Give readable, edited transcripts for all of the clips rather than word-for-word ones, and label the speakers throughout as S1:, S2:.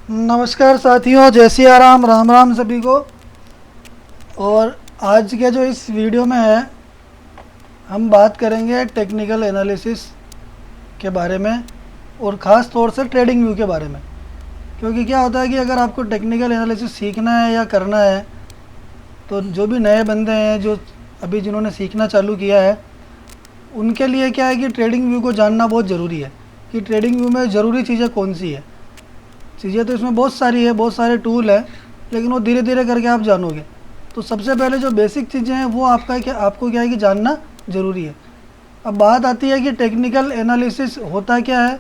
S1: नमस्कार साथियों, जय सिया राम, राम राम सभी को। और आज के जो इस वीडियो में है, हम बात करेंगे टेक्निकल एनालिसिस के बारे में और ख़ास तौर से ट्रेडिंग व्यू के बारे में। क्योंकि क्या होता है कि अगर आपको टेक्निकल एनालिसिस सीखना है या करना है, तो जो भी नए बंदे हैं, जो अभी जिन्होंने सीखना चालू किया है, उनके लिए क्या है कि ट्रेडिंग व्यू को जानना बहुत ज़रूरी है कि ट्रेडिंग व्यू में ज़रूरी चीज़ें कौन सी है। चीज़ें तो इसमें बहुत सारी है, बहुत सारे टूल है, लेकिन वो धीरे धीरे करके आप जानोगे। तो सबसे पहले जो बेसिक चीज़ें हैं वो आपको क्या है कि जानना ज़रूरी है। अब बात आती है कि टेक्निकल एनालिसिस होता क्या है।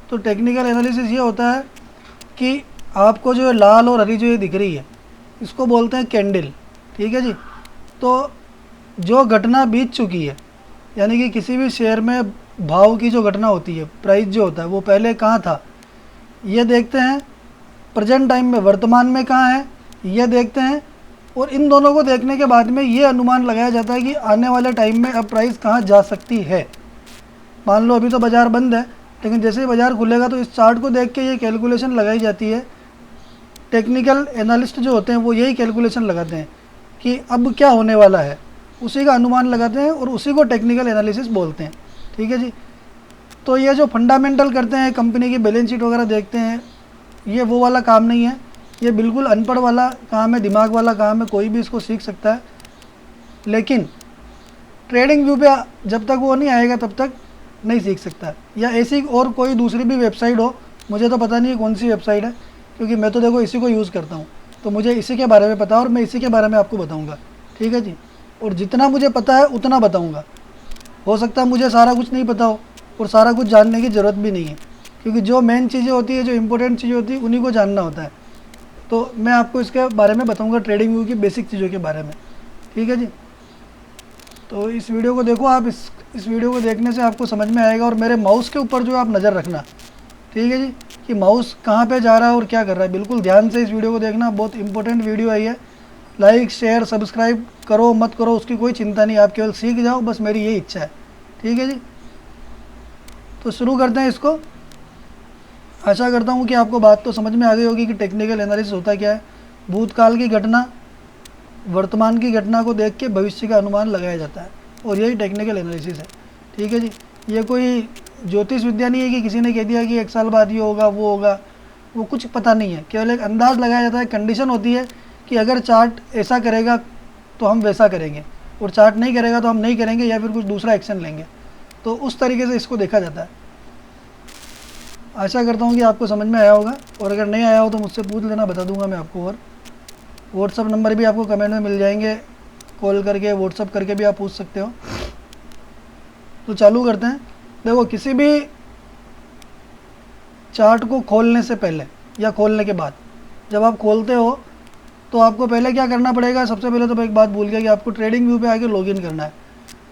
S1: तो टेक्निकल एनालिसिस ये होता है कि आपको जो है लाल और हरी जो ये दिख रही है, इसको बोलते हैं कैंडल। ठीक है जी। तो जो घटना बीत चुकी है, यानी कि किसी भी शेयर में भाव की जो घटना होती है, प्राइस जो होता है वो पहले कहाँ था ये देखते हैं, प्रेजेंट टाइम में वर्तमान में कहाँ है ये देखते हैं, और इन दोनों को देखने के बाद में ये अनुमान लगाया जाता है कि आने वाले टाइम में अब प्राइस कहाँ जा सकती है। मान लो अभी तो बाज़ार बंद है, लेकिन जैसे ही बाज़ार खुलेगा तो इस चार्ट को देख के ये कैलकुलेशन लगाई जाती है। टेक्निकल एनालिस्ट जो होते हैं वो यही कैलकुलेशन लगाते हैं कि अब क्या होने वाला है, उसी का अनुमान लगाते हैं और उसी को टेक्निकल एनालिसिस बोलते हैं। ठीक है जी। तो ये जो फंडामेंटल करते हैं, कंपनी की बैलेंस शीट वगैरह देखते हैं, ये वो वाला काम नहीं है। ये बिल्कुल अनपढ़ वाला काम है, दिमाग वाला काम है, कोई भी इसको सीख सकता है। लेकिन ट्रेडिंग व्यू पे जब तक वो नहीं आएगा तब तक नहीं सीख सकता। या ऐसी और कोई दूसरी भी वेबसाइट हो, मुझे तो पता नहीं है कौन सी वेबसाइट है, क्योंकि मैं तो देखो इसी को यूज़ करता हूँ, तो मुझे इसी के बारे में पता है और मैं इसी के बारे में आपको बताऊँगा। ठीक है जी। और जितना मुझे पता है उतना बताऊँगा। हो सकता है मुझे सारा कुछ नहीं पता हो और सारा कुछ जानने की ज़रूरत भी नहीं है, क्योंकि जो मेन चीज़ें होती है, जो इंपॉर्टेंट चीज़ें होती है, उन्हीं को जानना होता है। तो मैं आपको इसके बारे में बताऊंगा, ट्रेडिंग व्यू की बेसिक चीज़ों के बारे में। ठीक है जी। तो इस वीडियो को देखो आप, इस वीडियो को देखने से आपको समझ में आएगा। और मेरे माउस के ऊपर जो आप नज़र रखना, ठीक है जी, कि माउस कहाँ पे जा रहा है और क्या कर रहा है। बिल्कुल ध्यान से इस वीडियो को देखना, बहुत इंपॉर्टेंट वीडियो है ये। लाइक शेयर सब्सक्राइब करो मत करो उसकी कोई चिंता नहीं, आप केवल सीख जाओ, बस मेरी यही इच्छा है। ठीक है जी। तो शुरू करते हैं इसको। आशा करता हूँ कि आपको बात तो समझ में आ गई होगी कि टेक्निकल एनालिसिस होता क्या है। भूतकाल की घटना, वर्तमान की घटना को देख के भविष्य का अनुमान लगाया जाता है, और यही टेक्निकल एनालिसिस है। ठीक है जी। ये कोई ज्योतिष विद्या नहीं है कि किसी ने कह दिया कि 1 साल बाद ये होगा वो होगा, वो कुछ पता नहीं है। केवल एक अंदाज़ लगाया जाता है, कंडीशन होती है कि अगर चार्ट ऐसा करेगा तो हम वैसा करेंगे, और चार्ट नहीं करेगा तो हम नहीं करेंगे या फिर कुछ दूसरा एक्शन लेंगे। तो उस तरीके से इसको देखा जाता है। आशा करता हूँ कि आपको समझ में आया होगा, और अगर नहीं आया हो तो मुझसे पूछ लेना, बता दूंगा मैं आपको। और व्हाट्सअप नंबर भी आपको कमेंट में मिल जाएंगे, कॉल करके व्हाट्सअप करके भी आप पूछ सकते हो। तो चालू करते हैं। देखो, किसी भी चार्ट को खोलने से पहले या खोलने के बाद, जब आप खोलते हो तो आपको पहले क्या करना पड़ेगा। सबसे पहले तो मैं एक बात भूल गया कि आपको ट्रेडिंग व्यू पे आके लॉगिन करना है।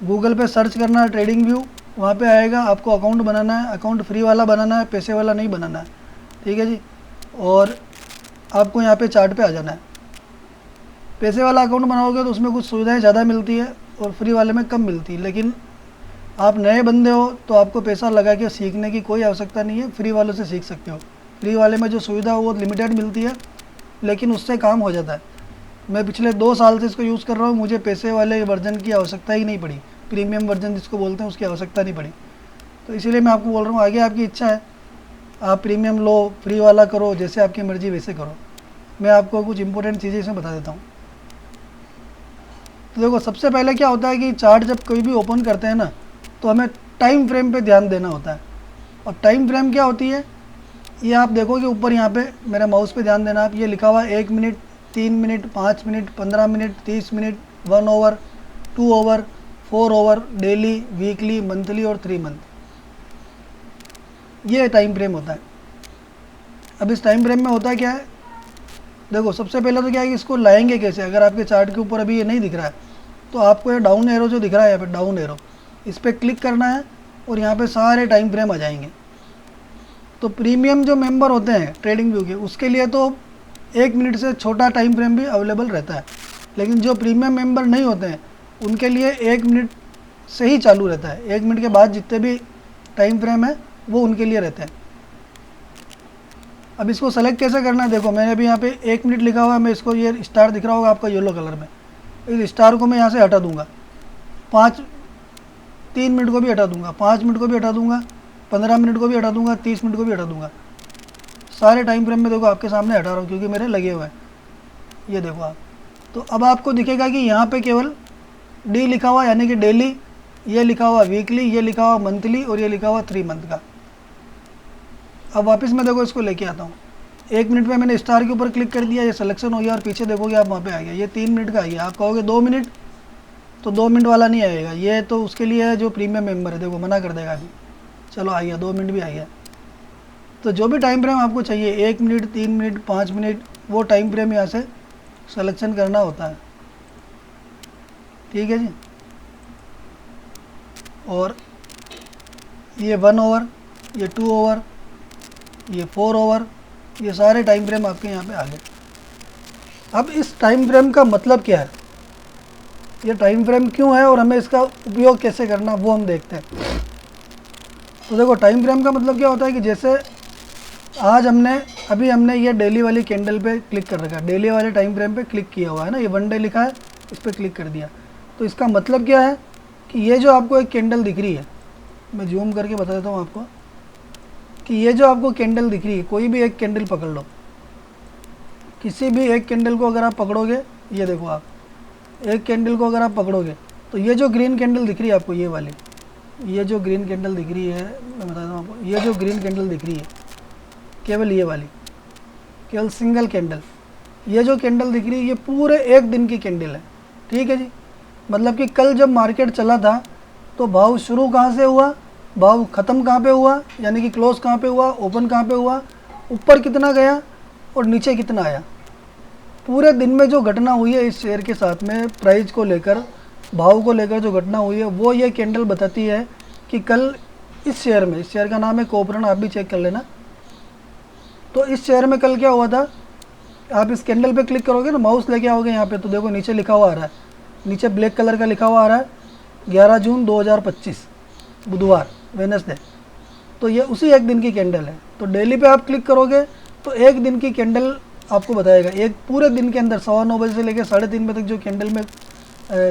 S1: गूगल पे सर्च करना है ट्रेडिंग व्यू, वहाँ पे आएगा। आपको अकाउंट बनाना है, अकाउंट फ्री वाला बनाना है, पैसे वाला नहीं बनाना है। ठीक है जी। और आपको यहाँ पे चार्ट पे आ जाना है। पैसे वाला अकाउंट बनाओगे तो उसमें कुछ सुविधाएं ज़्यादा मिलती है और फ्री वाले में कम मिलती है। लेकिन आप नए बंदे हो तो आपको पैसा लगा के सीखने की कोई आवश्यकता नहीं है, फ्री वालों से सीख सकते हो। फ्री वाले में जो सुविधा है वो लिमिटेड मिलती है, लेकिन उससे काम हो जाता है। मैं पिछले 2 साल से इसको यूज़ कर रहा हूँ, मुझे पैसे वाले वर्जन की आवश्यकता ही नहीं पड़ी, प्रीमियम वर्जन जिसको बोलते हैं उसकी आवश्यकता नहीं पड़ी। तो इसीलिए मैं आपको बोल रहा हूँ, आगे आपकी इच्छा है, आप प्रीमियम लो, फ्री वाला करो, जैसे आपकी मर्ज़ी वैसे करो। मैं आपको कुछ इंपॉर्टेंट चीज़ें इसमें बता देता हूँ। तो देखो, सबसे पहले क्या होता है कि चार्ट जब कोई भी ओपन करते हैं ना, तो हमें टाइम फ्रेम पे ध्यान देना होता है। और टाइम फ्रेम क्या होती है, ये आप देखोगे ऊपर यहाँ पे, मेरे माउस पे ध्यान देना आप, ये लिखा हुआ है 1 minute, 3 minute, 5 minute, 15 minute, 30 minute, 1 over, 2 over, 4 over, daily, weekly, monthly और 3 मंथ। ये टाइम फ्रेम होता है। अब इस टाइम फ्रेम में होता क्या है, देखो सबसे पहले तो क्या है कि इसको लाएंगे कैसे। अगर आपके चार्ट के ऊपर अभी ये नहीं दिख रहा है तो आपको ये डाउन एरो जो दिख रहा है, यहाँ पे डाउन एरो, इस पर क्लिक करना है और यहाँ पे सारे टाइम फ्रेम आ जाएंगे। तो प्रीमियम जो मेंबर होते हैं ट्रेडिंग व्यू के, उसके लिए तो 1 मिनट से छोटा टाइम फ्रेम भी अवेलेबल रहता है। लेकिन जो प्रीमियम मेंबर नहीं होते हैं उनके लिए 1 मिनट से ही चालू रहता है। 1 मिनट के बाद जितने भी टाइम फ्रेम है वो उनके लिए रहते हैं। अब इसको सेलेक्ट कैसे करना है, देखो मैंने अभी यहाँ पे 1 मिनट लिखा हुआ है, मैं इसको ये स्टार दिख रहा होगा आपका येलो कलर में, इस स्टार को मैं यहाँ से हटा दूँगा, 3 मिनट को भी हटा दूँगा, 5 मिनट को भी हटा दूँगा, 15 मिनट को भी हटा दूँगा, 30 मिनट को भी हटा दूँगा। सारे टाइम फ्रेम में देखो आपके सामने हटा रहा हूँ क्योंकि मेरे लगे हुए हैं, ये देखो आप। तो अब आपको दिखेगा कि यहाँ पे केवल डी लिखा हुआ यानी कि डेली, ये लिखा हुआ वीकली, ये लिखा हुआ मंथली और ये लिखा हुआ 3 मंथ का। अब वापस मैं देखो इसको लेके आता हूँ, 1 मिनट में मैंने स्टार के ऊपर क्लिक कर दिया, ये सिलेक्शन हो गया और पीछे देखोगे आप वहाँ पे आ गया, ये 3 मिनट का आ गया। आप कहोगे 2 मिनट, तो 2 मिनट वाला नहीं आएगा, ये तो उसके लिए है जो प्रीमियम मेंबर है, देखो मना कर देगा अभी। चलो आ गया, 2 मिनट भी आ गया। तो जो भी टाइम फ्रेम आपको चाहिए, 1 मिनट, 3 मिनट, 5 मिनट, वो टाइम फ्रेम यहाँ से सिलेक्शन करना होता है, ठीक है जी। और ये 1 आवर, ये 2 आवर, ये 4 आवर, ये सारे टाइम फ्रेम आपके यहाँ पे आ गए। अब इस टाइम फ्रेम का मतलब क्या है, ये टाइम फ्रेम क्यों है और हमें इसका उपयोग कैसे करना, वो हम देखते हैं। तो देखो टाइम फ्रेम का मतलब क्या होता है कि जैसे आज हमने ये डेली वाली कैंडल पे क्लिक कर रखा है, डेली वाले टाइम फ्रेम पे क्लिक किया हुआ है ना, ये 1 डे लिखा है, इस पर क्लिक कर दिया। तो इसका मतलब क्या है कि ये जो आपको एक कैंडल दिख रही है, मैं जूम करके बता देता हूँ आपको कि ये जो आपको कैंडल दिख रही है, कोई भी एक कैंडल पकड़ लो, किसी भी एक कैंडल को अगर आप पकड़ोगे, ये देखो आप एक कैंडल को अगर आप पकड़ोगे तो ये जो ग्रीन कैंडल दिख रही है आपको, ये वाली, ये जो ग्रीन कैंडल दिख रही है, मैं बताता हूँ आपको, ये जो ग्रीन कैंडल दिख रही है, केवल ये वाली, केवल सिंगल कैंडल, ये जो कैंडल दिख रही है ये पूरे 1 दिन की कैंडल है, ठीक है जी। मतलब कि कल जब मार्केट चला था तो भाव शुरू कहाँ से हुआ, भाव ख़त्म कहाँ पे हुआ, यानी कि क्लोज कहाँ पे हुआ, ओपन कहाँ पे हुआ, ऊपर कितना गया और नीचे कितना आया, पूरे दिन में जो घटना हुई है इस शेयर के साथ में, प्राइस को लेकर, भाव को लेकर जो घटना हुई है, वो ये कैंडल बताती है कि कल इस शेयर में, इस शेयर का नाम है कोऑपरेटिव, आप भी चेक कर लेना। तो इस शेयर में कल क्या हुआ था, आप इस कैंडल पे क्लिक करोगे ना, माउस लेके आओगे यहाँ पे, तो देखो नीचे लिखा हुआ आ रहा है, नीचे ब्लैक कलर का लिखा हुआ आ रहा है 11 जून 2025 बुधवार, वेडनेसडे। तो ये उसी 1 दिन की कैंडल है। तो डेली पे आप क्लिक करोगे तो 1 दिन की कैंडल आपको बताएगा, एक पूरे दिन के अंदर 9:15 बजे से लेकर 3:30 बजे तक जो कैंडल में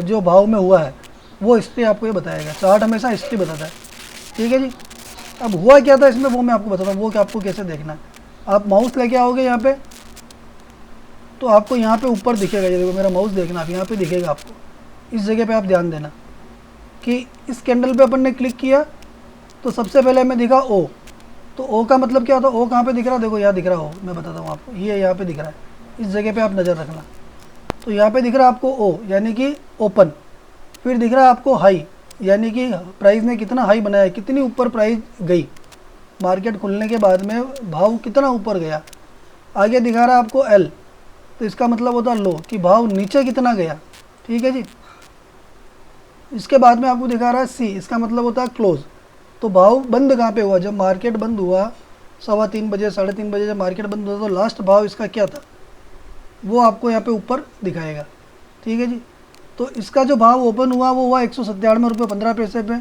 S1: जो भाव में हुआ है वो हिस्ट्री आपको ये बताएगा। चार्ट हमेशा हिस्ट्री बताता है, ठीक है जी। अब हुआ क्या था इसमें वो मैं आपको बताता हूँ, वो कि आपको कैसे देखना है। आप माउस लेके आओगे यहाँ पे, तो आपको यहाँ पे ऊपर दिखेगा, ये देखो मेरा माउस देखना, आप यहाँ पे दिखेगा आपको, इस जगह पे आप ध्यान देना कि इस कैंडल पे अपन ने क्लिक किया तो सबसे पहले हमें दिखा ओ। तो ओ का मतलब क्या होता है, ओ कहाँ पे दिख रहा है, देखो यहाँ दिख रहा हो, मैं बताता हूँ आपको, ये यहाँ पे दिख रहा है, इस जगह पे आप नज़र रखना। तो यहाँ पे दिख रहा है आपको ओ यानी कि ओपन, फिर दिख रहा है आपको हाई यानी कि प्राइस ने कितना हाई बनाया, कितनी ऊपर प्राइस गई, मार्केट खुलने के बाद में भाव कितना ऊपर गया। आगे दिखा रहा है आपको एल, तो इसका मतलब होता है लो, कि भाव नीचे कितना गया, ठीक है जी। इसके बाद में आपको दिखा रहा है सी, इसका मतलब होता है क्लोज, तो भाव बंद कहाँ पे हुआ, जब मार्केट बंद हुआ 3:15 बजे, 3:30 बजे जब मार्केट बंद हुआ तो लास्ट भाव इसका क्या था वो आपको यहाँ पे ऊपर दिखाएगा, ठीक है जी। तो इसका जो भाव ओपन हुआ वो हुआ 197 रुपये 15 पैसे पे,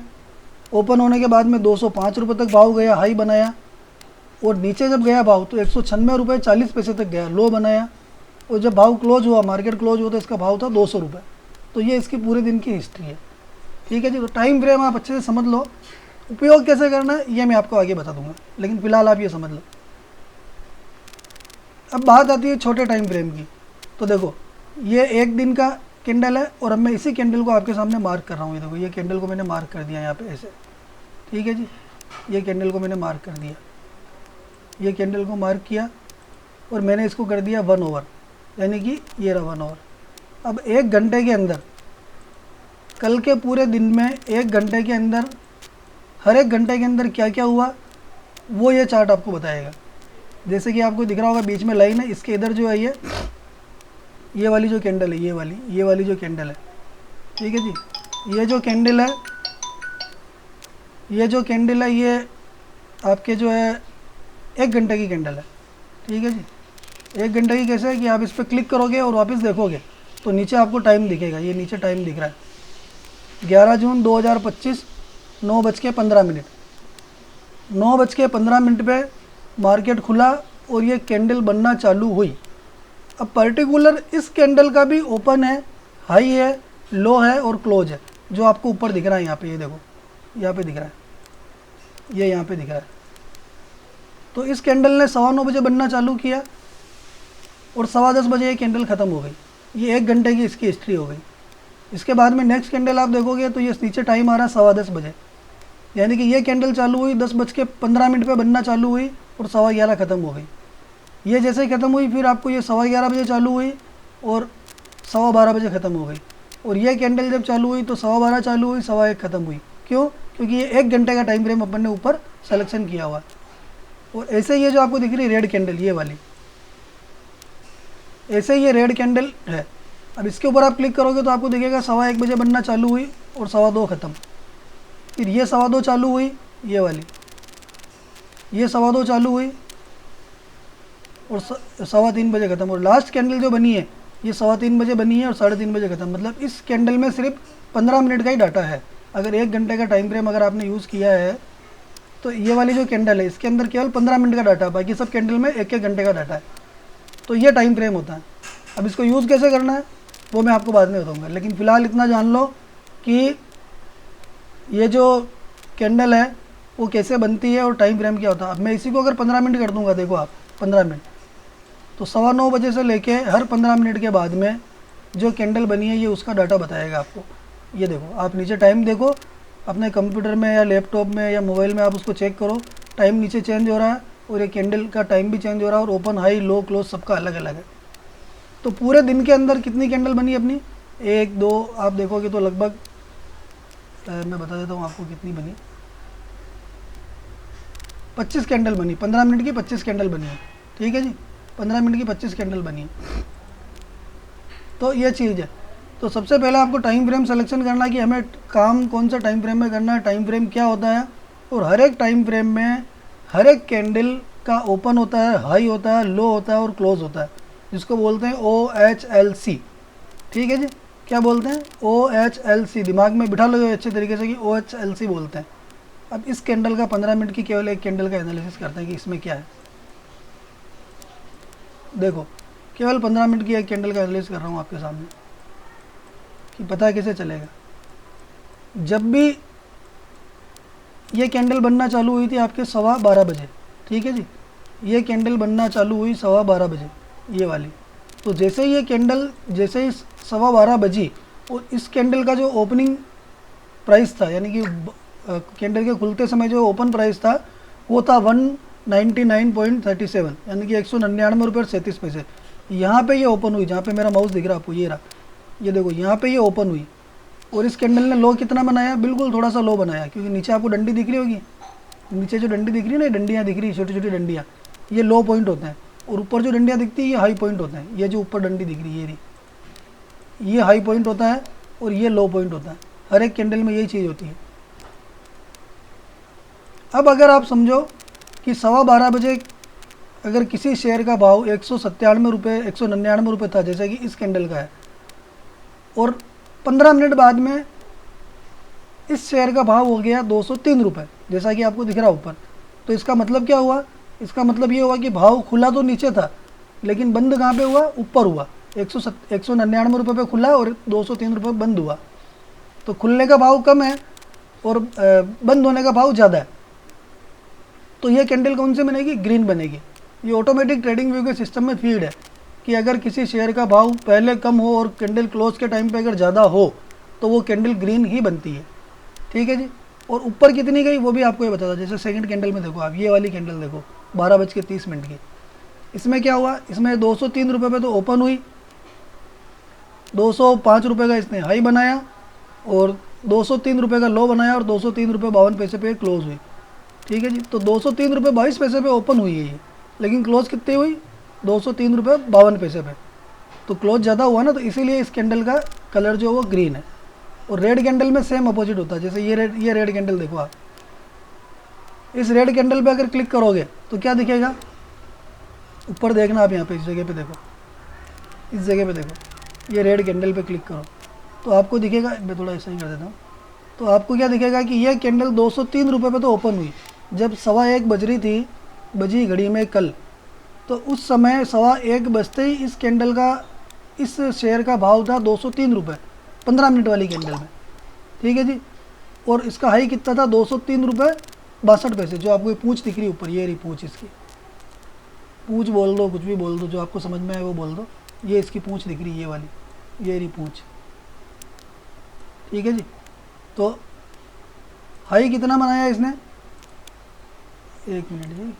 S1: ओपन होने के बाद में 205 रुपये तक भाव गया, हाई बनाया, और नीचे जब गया भाव तो 196 रुपये 40 पैसे तक गया, लो बनाया, और जब भाव क्लोज हुआ, मार्केट क्लोज हुआ तो इसका भाव था 200 रुपये। तो ये इसकी पूरे दिन की हिस्ट्री है, ठीक है जी। तो टाइम फ्रेम आप अच्छे से समझ लो, उपयोग कैसे करना है ये मैं आपको आगे बता दूंगा, लेकिन फ़िलहाल आप ये समझ लो। अब बात आती है छोटे टाइम फ्रेम की। तो देखो ये 1 दिन का कैंडल है और अब मैं इसी कैंडल को आपके सामने मार्क कर रहा हूँ, ये देखो, ये कैंडल को मैंने मार्क कर दिया यहाँ पे ऐसे, ठीक है जी। ये कैंडल को मैंने मार्क कर दिया, ये कैंडल को मार्क किया और मैंने इसको कर दिया 1 ओवर, यानी कि ये रहा 1 ओवर। अब 1 घंटे के अंदर, कल के पूरे दिन में 1 घंटे के अंदर, हर 1 घंटे के अंदर क्या क्या हुआ वो ये चार्ट आपको बताएगा। जैसे कि आपको दिख रहा होगा बीच में लाइन है, इसके इधर जो है ये वाली जो कैंडल है, ये वाली जो कैंडल है, ठीक है जी। ये जो कैंडल है ये आपके जो है 1 घंटे की कैंडल है, ठीक है जी। 1 घंटे की कैसे है कि आप इस पर क्लिक करोगे और वापस देखोगे तो नीचे आपको टाइम दिखेगा, ये नीचे टाइम दिख रहा है 11 जून 2025 9:15 9:15 पे मार्केट खुला और ये कैंडल बनना चालू हुई। अब पर्टिकुलर इस कैंडल का भी ओपन है, हाई है, लो है और क्लोज है, जो आपको ऊपर दिख रहा है यहाँ पे, ये देखो यहाँ पे दिख रहा है, ये यहाँ पे दिख रहा है। तो इस कैंडल ने 9:15 बजे बनना चालू किया और 10:15 बजे ये कैंडल ख़त्म हो गई। ये 1 घंटे की इसकी हिस्ट्री हो गई। इसके बाद में नेक्स्ट कैंडल आप देखोगे तो ये नीचे टाइम आ रहा है 10:15 बजे, यानी कि ये कैंडल चालू हुई 10:15 पे बनना चालू हुई और 11:15 ख़त्म हो गई। ये जैसे ही ख़त्म हुई फिर आपको ये 11:15 बजे चालू हुई और 12:15 बजे ख़त्म हो गई। और ये कैंडल जब चालू हुई तो 12:15 चालू हुई, 1:15 ख़त्म हुई। क्यों? क्योंकि ये 1 घंटे का टाइम फ्रेम अपन ने ऊपर सिलेक्शन किया हुआ है। और ऐसे ये जो आपको दिख रही है रेड कैंडल, ये वाली, ऐसे ही ये रेड कैंडल है। अब इसके ऊपर आप क्लिक करोगे तो आपको दिखेगा 1:15 बजे बनना चालू हुई और 2:15 ख़त्म। फिर ये 2:15 चालू हुई, ये वाली, ये 2:15 चालू हुई और 3:15 बजे ख़त्म। और लास्ट कैंडल जो बनी है ये 3:15 बजे बनी है और 3:30 बजे ख़त्म। मतलब इस कैंडल में सिर्फ 15 मिनट का ही डाटा है। अगर 1 घंटे का टाइम फ्रेम अगर आपने यूज़ किया है तो ये वाली जो कैंडल है इसके अंदर केवल 15 मिनट का डाटा है, बाकी सब कैंडल में 1-1 घंटे का डाटा है। तो ये टाइम फ्रेम होता है। अब इसको यूज़ कैसे करना है वो मैं आपको बाद में बताऊँगा, लेकिन फ़िलहाल इतना जान लो कि ये जो कैंडल है वो कैसे बनती है और टाइम फ्रेम क्या होता है। अब मैं इसी को अगर 15 मिनट कर दूँगा, देखो आप 15 मिनट, तो 9:15 बजे से लेके हर 15 मिनट के बाद में जो कैंडल बनी है ये उसका डाटा बताएगा आपको। ये देखो, आप नीचे टाइम देखो अपने कंप्यूटर में या लैपटॉप में या मोबाइल में, आप उसको चेक करो, टाइम नीचे चेंज हो रहा है और ये कैंडल का टाइम भी चेंज हो रहा है और ओपन, हाई, लो, क्लोज सबका अलग अलग है। तो पूरे दिन के अंदर कितनी कैंडल बनी अपनी, 1 2 आप देखोगे तो लगभग मैं बता देता हूँ आपको कितनी बनी, 25 कैंडल बनी। 15 मिनट की 25 कैंडल बनी है, ठीक है जी, 15 मिनट की 25 कैंडल बनी है। तो ये चीज़ है। तो सबसे पहले आपको टाइम फ्रेम सिलेक्शन करना है कि हमें काम कौन सा टाइम फ्रेम में करना है, टाइम फ्रेम क्या होता है। और हर एक टाइम फ्रेम में हर एक कैंडल का ओपन होता है, हाई होता है, लो होता है और क्लोज होता है, जिसको बोलते हैं OHLC, ठीक है जी। क्या बोलते हैं? OHLC। दिमाग में बिठा लो अच्छे तरीके से कि OHLC बोलते हैं। अब इस कैंडल का 15 मिनट की केवल एक कैंडल का एनालिसिस करते हैं कि इसमें क्या है। देखो, केवल 15 मिनट की एक कैंडल का एनालिसिस कर रहा हूँ आपके सामने कि पता कैसे चलेगा। जब भी ये कैंडल बनना चालू हुई थी आपके 12:15 बजे, ठीक है जी, ये कैंडल बनना चालू हुई 12:15 बजे, ये वाली। तो जैसे ही ये कैंडल, जैसे ही 12:15 बजी और इस कैंडल का जो ओपनिंग प्राइस था, यानी कि कैंडल के खुलते समय जो ओपन प्राइस था वो था 199.37, यानी कि 199 रुपये और 37 पैसे। यहाँ पे ये ओपन हुई, जहाँ पे मेरा माउस दिख रहा है आपको, ये रहा, ये देखो यहाँ पे ये ओपन हुई। और इस कैंडल ने लो कितना बनाया? बिल्कुल थोड़ा सा लो बनाया, क्योंकि नीचे आपको डंडी दिख रही होगी, नीचे जो डंडी दिख रही है ना, डंडियाँ दिख रही है, छोटी छोटी डंडियाँ, ये लो पॉइंट होते हैं। और ऊपर जो डंडियाँ दिखती है ये हाई पॉइंट होते हैं। ये जो ऊपर डंडी दिख रही है ये हाई पॉइंट होता है और ये लो पॉइंट होता है। हर एक कैंडल में यही चीज़ होती है। अब अगर आप समझो कि 12:15 बजे अगर किसी शेयर का भाव 197 रुपये, 199 रुपये था, जैसा कि इस कैंडल का है, और 15 मिनट बाद में इस शेयर का भाव हो गया 203 रुपये, जैसा कि आपको दिख रहा है ऊपर, तो इसका मतलब क्या हुआ? इसका मतलब ये हुआ कि भाव खुला तो नीचे था, लेकिन बंद कहाँ पे हुआ? ऊपर हुआ। 199 रुपये पे खुला और 203 रुपये बंद हुआ। तो खुलने का भाव कम है और बंद होने का भाव ज़्यादा है। तो ये कैंडल कौन सी बनेगी? ग्रीन बनेगी। ये ऑटोमेटिक ट्रेडिंग व्यू के सिस्टम में फीड है कि अगर किसी शेयर का भाव पहले कम हो और कैंडल क्लोज के टाइम पे अगर ज़्यादा हो तो वो कैंडल ग्रीन ही बनती है, ठीक है जी। और ऊपर कितनी गई वो भी आपको ये बता था। जैसे सेकंड कैंडल में देखो आप, ये वाली कैंडल देखो 12:30 की, इसमें क्या हुआ? इसमें 203 रुपये पे तो ओपन हुई, 205 रुपये का इसने हाई बनाया और 203 रुपये का लो बनाया और 203 रुपये 52 पैसे पे क्लोज हुई, ठीक है जी। तो 203 रुपये 22 पैसे पे ओपन हुई है ये, लेकिन क्लोज कितनी हुई? 203 रुपये 52 पैसे पे। तो क्लोज ज़्यादा हुआ ना, तो इसीलिए इस कैंडल का कलर जो है वो ग्रीन है। और रेड कैंडल में सेम अपोजिट होता है। जैसे ये रेड कैंडल देखो आप, इस रेड कैंडल पे अगर क्लिक करोगे तो क्या दिखेगा? ऊपर देखना आप, यहाँ पे इस जगह पे देखो, इस जगह पे देखो, ये रेड कैंडल पे क्लिक करो तो आपको दिखेगा, मैं थोड़ा ऐसा ही कर देता हूँ, तो आपको क्या दिखेगा कि ये कैंडल 203 रुपये पे तो ओपन हुई जब 1:15 बज रही थी, बजी घड़ी में कल, तो उस समय 1:15 बजते ही इस कैंडल का, इस शेयर का भाव था 203 रुपये 15 मिनट वाली कैंडल में, ठीक है जी। और इसका हाई कितना था, 203 रुपये 62 पैसे। जो आपको ये पूंछ दिख रही ऊपर, ये रही पूंछ, इसकी पूंछ बोल दो, कुछ भी बोल दो, जो आपको समझ में आए वो बोल दो। ये इसकी पूंछ दिख रही है, ये वाली, ये रही पूंछ, ठीक है जी। तो हाई कितना बनाया इसने, एक मिनट जी,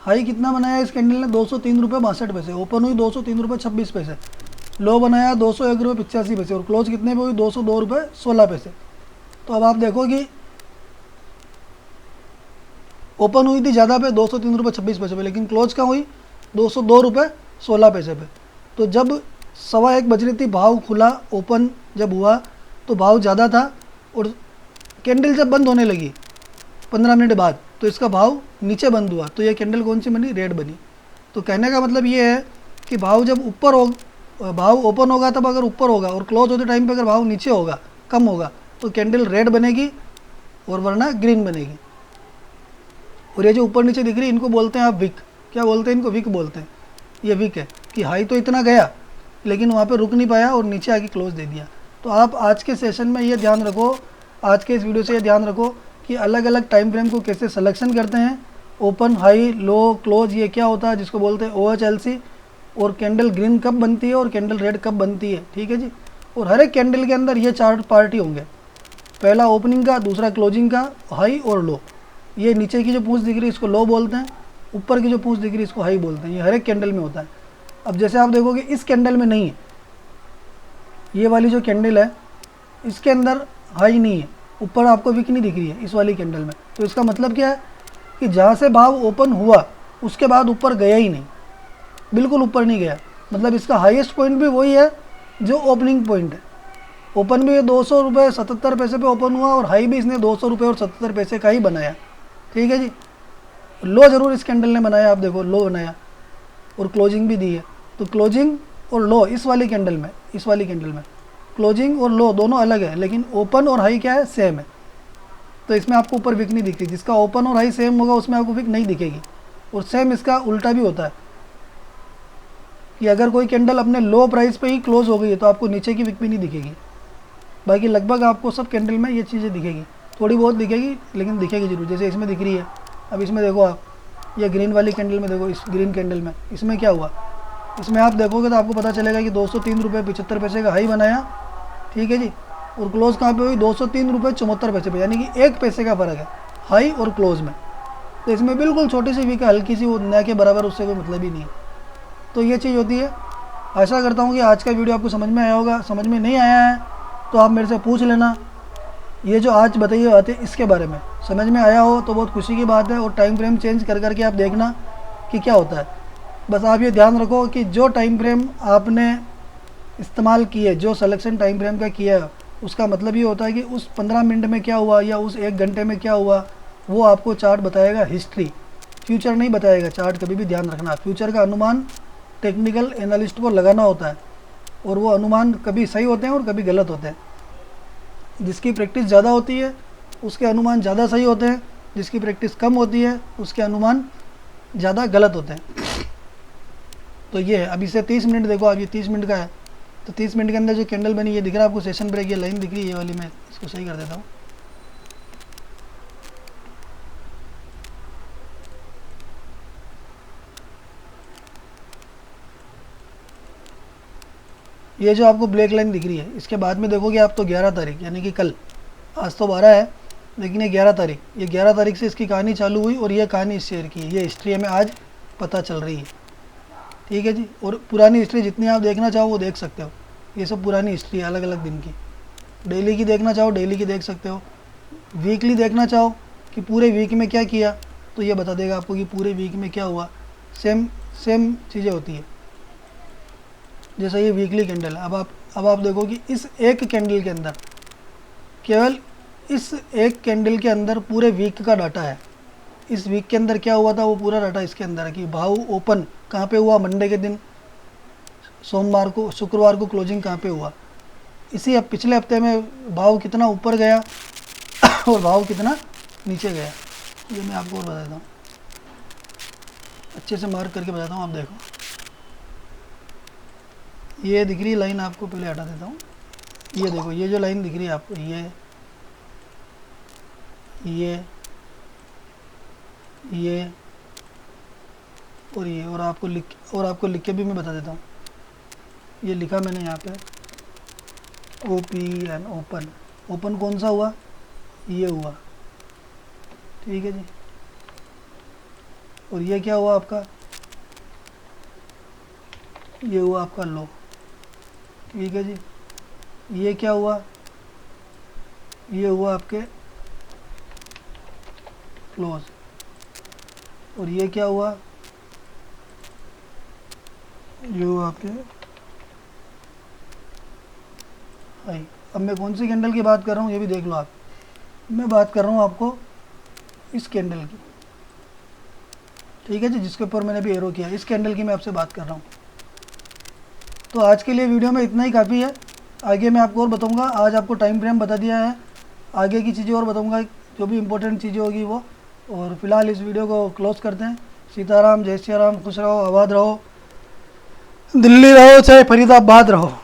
S1: हाई कितना बनाया इस कैंडल ने, 203 रुपये 62 पैसे। ओपन हुई 203 रुपये 26 पैसे। लो बनाया 201 रुपये 85 पैसे। और क्लोज कितने पे हुई, 202 रुपये 16 पैसे। तो अब आप देखो कि ओपन हुई थी ज़्यादा पे, 203 रुपये 26 पैसे पे, लेकिन क्लोज कहाँ हुई, 202 रुपये 16 पैसे पे। तो जब 1:15 बज रही थी, भाव खुला, ओपन जब हुआ तो भाव ज़्यादा था, और कैंडल जब बंद होने लगी 15 मिनट बाद, तो इसका भाव नीचे बंद हुआ। तो ये कैंडल कौन सी बनी, रेड बनी। तो कहने का मतलब ये है कि भाव जब ऊपर हो, भाव ओपन होगा तब अगर ऊपर होगा, और क्लोज होते टाइम पे अगर भाव नीचे होगा, कम होगा, तो कैंडल रेड बनेगी और वरना ग्रीन बनेगी। और ये जो ऊपर नीचे दिख रही है, इनको बोलते हैं आप विक। क्या बोलते हैं इनको, विक बोलते हैं। ये विक है कि हाई तो इतना गया लेकिन वहाँ पे रुक नहीं पाया और नीचे आके क्लोज दे दिया। तो आप आज के सेशन में ये ध्यान रखो, आज के इस वीडियो से ये ध्यान रखो कि अलग अलग टाइम फ्रेम को कैसे सिलेक्शन करते हैं। ओपन, हाई, लो, क्लोज, ये क्या होता है, जिसको बोलते हैं OHLC। और कैंडल ग्रीन कब बनती है और कैंडल रेड कब बनती है, ठीक है जी। और हर एक कैंडल के अंदर ये 4 पार्टी होंगे, पहला ओपनिंग का, दूसरा क्लोजिंग का, हाई और लो। ये नीचे की जो पूंछ दिख रही है इसको लो बोलते हैं, ऊपर की जो पूंछ दिख रही है इसको हाई बोलते हैं। ये हर एक कैंडल में होता है। अब जैसे आप देखोगे इस कैंडल में नहीं है, ये वाली जो कैंडल है इसके अंदर हाई नहीं है, ऊपर आपको विक नहीं दिख रही है इस वाली कैंडल में। तो इसका मतलब क्या है कि जहाँ से भाव ओपन हुआ उसके बाद ऊपर गया ही नहीं, बिल्कुल ऊपर नहीं गया। मतलब इसका हाईएस्ट पॉइंट भी वही है जो ओपनिंग पॉइंट है। ओपन भी 200 रुपये 77 पैसे पे ओपन हुआ, और हाई भी इसने 200 रुपये और 77 पैसे का ही बनाया, ठीक है जी। लो ज़रूर इस कैंडल ने बनाया, आप देखो लो बनाया, और क्लोजिंग भी दी है। तो क्लोजिंग और लो इस वाली कैंडल में, इस वाली कैंडल में क्लोजिंग और लो दोनों अलग है, लेकिन ओपन और हाई क्या है, सेम है। तो इसमें आपको ऊपर विक नहीं दिखती। जिसका ओपन और हाई सेम होगा उसमें आपको विक नहीं दिखेगी। और सेम इसका उल्टा भी होता है कि अगर कोई कैंडल अपने लो प्राइस पे ही क्लोज हो गई है तो आपको नीचे की विक भी नहीं दिखेगी। बाकी लगभग आपको सब कैंडल में ये चीज़ें दिखेगी, थोड़ी बहुत दिखेगी लेकिन दिखेगी जरूर। जैसे इसमें दिख रही है, अब इसमें देखो आप, ये ग्रीन वाली कैंडल में देखो, इस ग्रीन कैंडल में इसमें क्या हुआ, इसमें आप देखोगे तो आपको पता चलेगा कि 203 रुपये 75 पैसे का हाई बनाया, ठीक है जी। और क्लोज कहाँ पे हुई, 203 रुपये 74 पैसे पे, यानी कि 1 पैसे का फ़र्क है हाई और क्लोज में। तो इसमें बिल्कुल छोटी सी विक है, हल्की सी, वो न के बराबर, उससे कोई मतलब ही नहीं है। तो ये चीज़ होती है। आशा करता हूँ कि आज का वीडियो आपको समझ में आया होगा। समझ में नहीं आया है तो आप मेरे से पूछ लेना। ये जो आज बताइए बातें इसके बारे में समझ में आया हो तो बहुत खुशी की बात है। और टाइम फ्रेम चेंज कर करके आप देखना कि क्या होता है। बस आप ये ध्यान रखो कि जो टाइम फ्रेम आपने इस्तेमाल किए, जो सिलेक्शन टाइम फ्रेम का किया है, उसका मतलब ये होता है कि उस 15 मिनट में क्या हुआ या उस 1 घंटे में क्या हुआ, वो आपको चार्ट बताएगा, हिस्ट्री, फ्यूचर नहीं बताएगा। चार्ट कभी भी ध्यान रखना, फ्यूचर का अनुमान टेक्निकल एनालिस्ट को लगाना होता है, और वो अनुमान कभी सही होते हैं और कभी गलत होते हैं। जिसकी प्रैक्टिस ज़्यादा होती है उसके अनुमान ज़्यादा सही होते हैं, जिसकी प्रैक्टिस कम होती है उसके अनुमान ज़्यादा गलत होते हैं। तो ये है। अब इसे 30 मिनट देखो, अब ये 30 मिनट का है, तो 30 मिनट के अंदर जो कैंडल बनी, ये दिख रहा है आपको सेशन ब्रेक, ये लाइन दिख रही है ये वाली, मैं इसको सही कर देता हूँ। ये जो आपको ब्लैक लाइन दिख रही है, इसके बाद में देखोगे आप तो 11 तारीख, यानी कि कल, आज तो 12 है लेकिन ये 11 तारीख, ये 11 तारीख से इसकी कहानी चालू हुई और ये कहानी इस शेयर की है। ये हिस्ट्री हमें आज पता चल रही है, ठीक है जी। और पुरानी हिस्ट्री जितनी आप देखना चाहो वो देख सकते हो। ये सब पुरानी हिस्ट्री है अलग अलग दिन की। डेली की देखना चाहो डेली की देख सकते हो, वीकली देखना चाहो कि पूरे वीक में क्या किया तो ये बता देगा आपको कि पूरे वीक में क्या हुआ। सेम चीज़ें होती है। जैसा ये वीकली कैंडल है, अब आप देखो कि इस एक कैंडल के अंदर, केवल इस एक कैंडल के अंदर पूरे वीक का डाटा है। इस वीक के अंदर क्या हुआ था वो पूरा डाटा इसके अंदर है कि भाव ओपन कहाँ पे हुआ, मंडे के दिन, सोमवार को, शुक्रवार को क्लोजिंग कहाँ पे हुआ। इसी अब पिछले हफ्ते में भाव कितना ऊपर गया और भाव कितना नीचे गया, ये मैं आपको और बता देता हूँ। अच्छे से मार्क करके बताता हूँ, आप देखो। ये दिख रही लाइन आपको, पहले हटा देता हूँ। ये देखो, ये जो लाइन दिख रही है आपको, ये और ये, और आपको लिख के भी मैं बता देता हूँ। ये लिखा मैंने यहाँ पे OPN, ओपन कौन सा हुआ, ये हुआ, ठीक है जी। और ये क्या हुआ आपका, ये हुआ आपका लो, ठीक है जी। ये क्या हुआ, ये हुआ आपके क्लोज। और ये क्या हुआ, ये हुआ आपके हाई। अब मैं कौन सी कैंडल की बात कर रहा हूँ ये भी देख लो आप। मैं बात कर रहा हूँ आपको इस कैंडल की, ठीक है जी, जिसके ऊपर मैंने भी एरो किया, इस कैंडल की मैं आपसे बात कर रहा हूँ। तो आज के लिए वीडियो में इतना ही काफ़ी है। आगे मैं आपको और बताऊँगा, आज आपको टाइम फ्रेम बता दिया है, आगे की चीज़ें और बताऊँगा, जो भी इम्पोर्टेंट चीज़ें होगी वो। और फिलहाल इस वीडियो को क्लोज़ करते हैं। सीताराम, जय सिया राम, खुश रहो, आबाद रहो, दिल्ली रहो चाहे फरीदाबाद रहो।